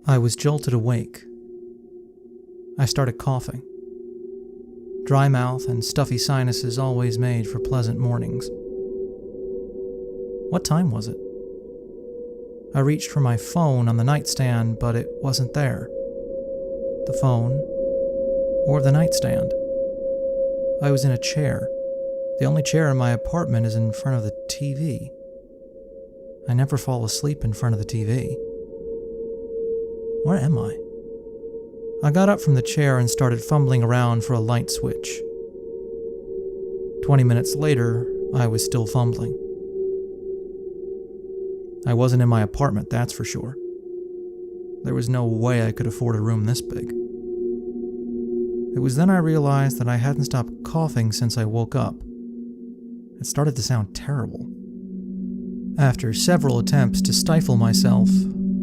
I was jolted awake. I started coughing. Dry mouth and stuffy sinuses always made for pleasant mornings. What time was it? I reached for my phone on the nightstand, but it wasn't there. The phone, or the nightstand. I was in a chair. The only chair in my apartment is in front of the TV. I never fall asleep in front of the TV. Where am I? I got up from the chair and started fumbling around for a light switch. 20 minutes later, I was still fumbling. I wasn't in my apartment, that's for sure. There was no way I could afford a room this big. It was then I realized that I hadn't stopped coughing since I woke up. It started to sound terrible. After several attempts to stifle myself,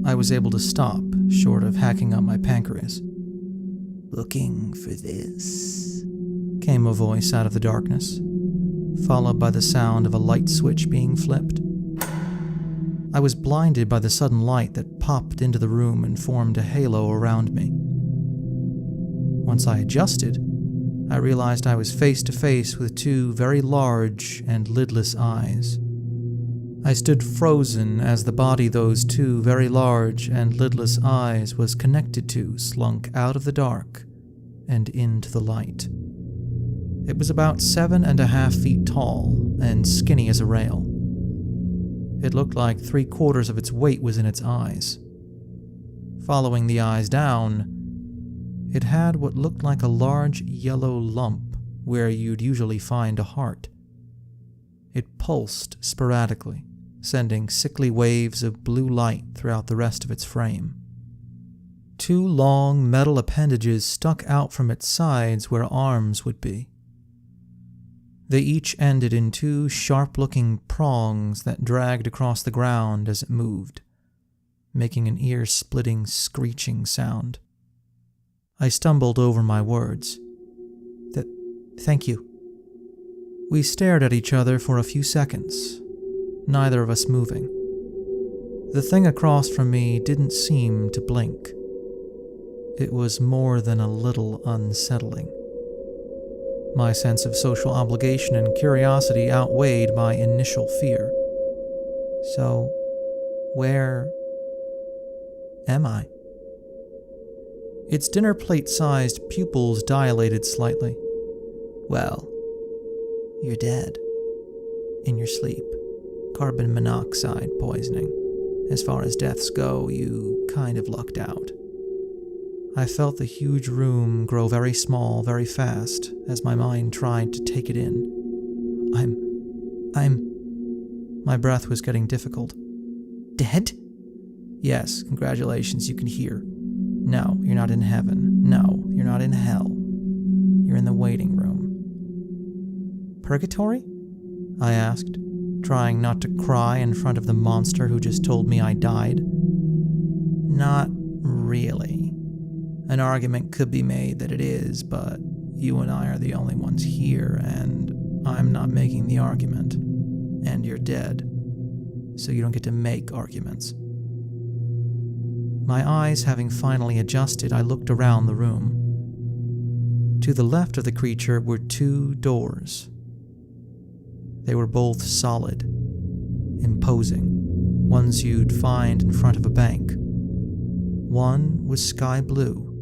I was able to stop, short of hacking up my pancreas. "Looking for this?" came a voice out of the darkness, followed by the sound of a light switch being flipped. I was blinded by the sudden light that popped into the room and formed a halo around me. Once I adjusted, I realized I was face to face with two very large and lidless eyes. I stood frozen as the body those two very large and lidless eyes was connected to slunk out of the dark and into the light. It was about 7.5 feet tall and skinny as a rail. It looked like 3/4 of its weight was in its eyes. Following the eyes down, it had what looked like a large yellow lump where you'd usually find a heart. It pulsed sporadically, sending sickly waves of blue light throughout the rest of its frame. Two long metal appendages stuck out from its sides where arms would be. They each ended in two sharp-looking prongs that dragged across the ground as it moved, making an ear-splitting, screeching sound. I stumbled over my words. Thank you. We stared at each other for a few seconds, neither of us moving. The thing across from me didn't seem to blink. It was more than a little unsettling. My sense of social obligation and curiosity outweighed my initial fear. So, where am I? Its dinner plate-sized pupils dilated slightly. "Well, you're dead. In your sleep. Carbon monoxide poisoning. As far as deaths go, you kind of lucked out." I felt the huge room grow very small very fast as my mind tried to take it in. My breath was getting difficult. "Dead?" "Yes, congratulations, you can hear. No, you're not in heaven. No, you're not in hell. You're in the waiting room." "Purgatory?" I asked, trying not to cry in front of the monster who just told me I died. "Not really. An argument could be made that it is, but you and I are the only ones here, and I'm not making the argument. And you're dead, so you don't get to make arguments." My eyes having finally adjusted, I looked around the room. To the left of the creature were two doors. They were both solid, imposing, ones you'd find in front of a bank. One was sky blue.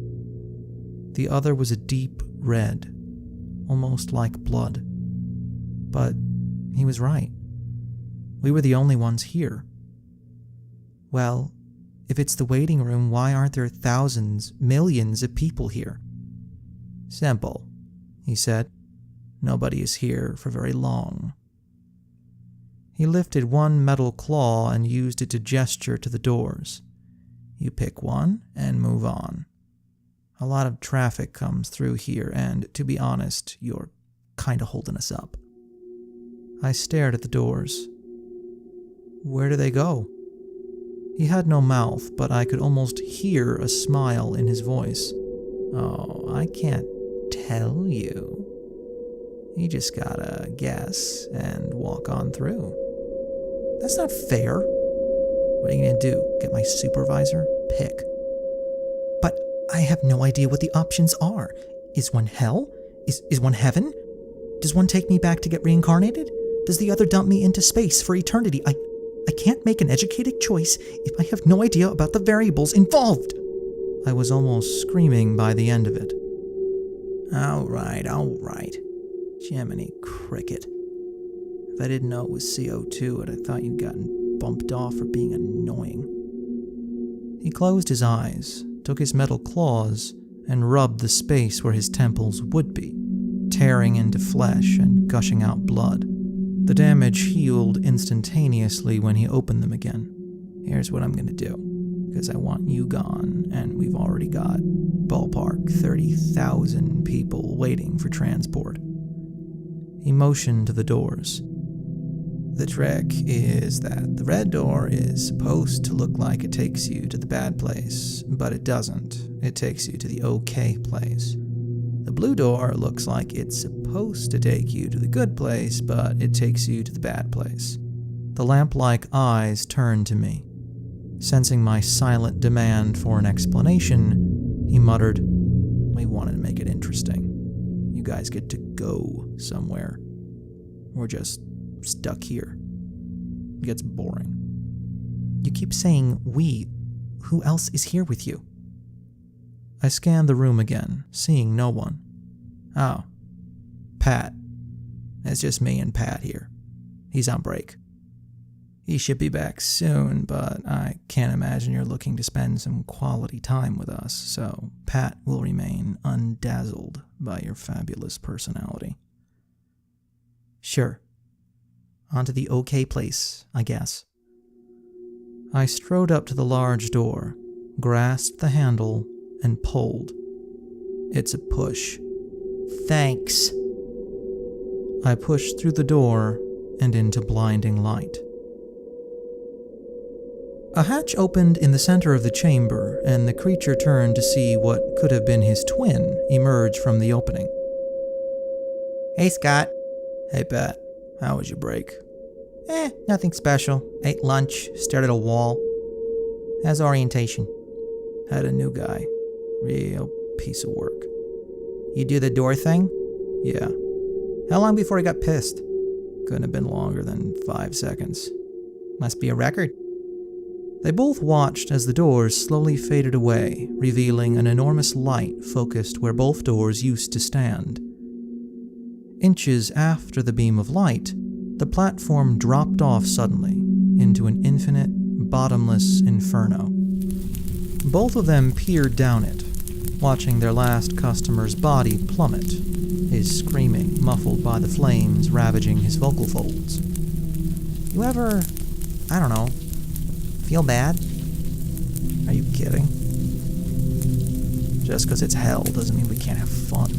The other was a deep red, almost like blood. But he was right. We were the only ones here. Well, if it's the waiting room, why aren't there thousands, millions of people here? "Simple," he said. "Nobody is here for very long." He lifted one metal claw and used it to gesture to the doors. "You pick one and move on. A lot of traffic comes through here, and to be honest, you're kinda holding us up." I stared at the doors. Where do they go? He had no mouth, but I could almost hear a smile in his voice. "Oh, I can't tell you. You just gotta guess and walk on through." "That's not fair." "What are you gonna do? Get my supervisor? Pick." I have no idea what the options are. Is one hell? Is one heaven? Does one take me back to get reincarnated? Does the other dump me into space for eternity? I can't make an educated choice if I have no idea about the variables involved. I was almost screaming by the end of it. All right. Jiminy Cricket. If I didn't know it was CO2, I'd have thought you'd gotten bumped off for being annoying. He closed his eyes, took his metal claws, and rubbed the space where his temples would be, tearing into flesh and gushing out blood. The damage healed instantaneously when he opened them again. Here's what I'm gonna do, because I want you gone, and we've already got ballpark 30,000 people waiting for transport. He motioned to the doors. The trick is that the red door is supposed to look like it takes you to the bad place, but it doesn't. It takes you to the okay place. The blue door looks like it's supposed to take you to the good place, but it takes you to the bad place. The lamp-like eyes turned to me. Sensing my silent demand for an explanation, he muttered, "We wanted to make it interesting. You guys get to go somewhere. We're just stuck here. It gets boring." "You keep saying we. Who else is here with you?" I scanned the room again, seeing no one. "Oh, Pat. It's just me and Pat here. He's on break. He should be back soon, but I can't imagine you're looking to spend some quality time with us, so Pat will remain undazzled by your fabulous personality." "Sure. On to the okay place, I guess." I strode up to the large door, grasped the handle, and pulled. "It's a push." "Thanks." I pushed through the door and into blinding light. A hatch opened in the center of the chamber, and the creature turned to see what could have been his twin emerge from the opening. "Hey, Scott." "Hey, Pat. How was your break?" Nothing special. Ate lunch, stared at a wall. How's orientation?" "Had a new guy. Real piece of work." "You do the door thing?" "Yeah." "How long before he got pissed?" "Couldn't have been longer than 5 seconds." "Must be a record." They both watched as the doors slowly faded away, revealing an enormous light focused where both doors used to stand. Inches after the beam of light, the platform dropped off suddenly into an infinite, bottomless inferno. Both of them peered down it, watching their last customer's body plummet, his screaming muffled by the flames ravaging his vocal folds. "You ever, I don't know, feel bad?" "Are you kidding? Just because it's hell doesn't mean we can't have fun."